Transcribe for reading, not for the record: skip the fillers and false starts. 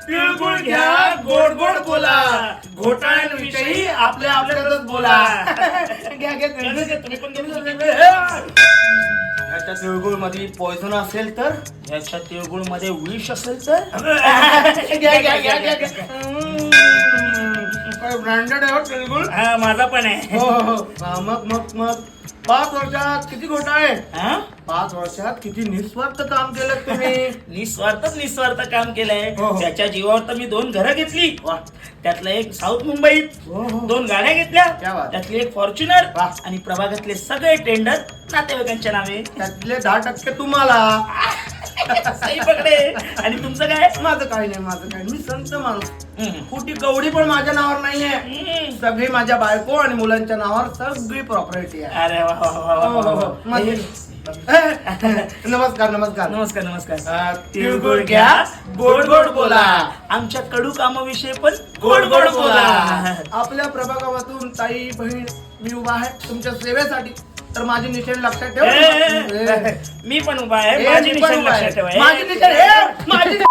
तिळगुळ घ्या, गोड गोड बोला, घोटाळ्यांविषयी आपल्या आपल्यातच बोला. घ्या घ्या तुम्ही पण याच्या तिळगुळ मध्ये पॉइझन असेल तर, याच्या तिळगुळ मध्ये विष असेल तर घ्या घ्या घ्या घ्या घ्या. काय ब्रँडेड आहे हो तिळगुळ. हा माझा पण आहे. हो हो हो. मग 5 वर्षात किती घोटाळे, हा? 5 वर्षात किती निस्वार्थ काम केलं तुम्ही. निस्वार्थ काम केलंय. हो, हो. त्याच्या जीवावर तर मी 2 घरं घेतली. वा. त्यातलं एक साऊथ मुंबईत, हो, हो. 2 गाड्या क्या घेतल्या, बात. त्यातली एक फॉर्च्युनर वा. आणि प्रभागातले सगळे टेंडर नातेवाईकांच्या नावे. त्यातले 10% तुम्हाला. सही पकडे. आणि तुमचं काय? माझं काही नाही. मी संत माणूस. हम्म. कुठे कवडी पण माझ्या नावावर नाहीये. हम्म. सगळी माझ्या बायको आणि मुलांच्या नावावर सगळी प्रॉपर्टी आहे. अरे वा वा वा वा हो, वा हो, वा. हो. नमस्कार नमस्कार. नमस्कार. तिळगुळ घ्या, गोड गोड बोला. आमच्या कडू कामाविषयी पण गोड गोड बोला. आपल्या प्रभागामधून ताई बहीण मी उभा आहे तुमच्या सेवेसाठी. तर माझी निशाणी लक्षात ठेव. मी पण उभा आहे. ए, माझी मी पण निशाणी उभा आहे. लक्षात ठेवा. माझी निशाणी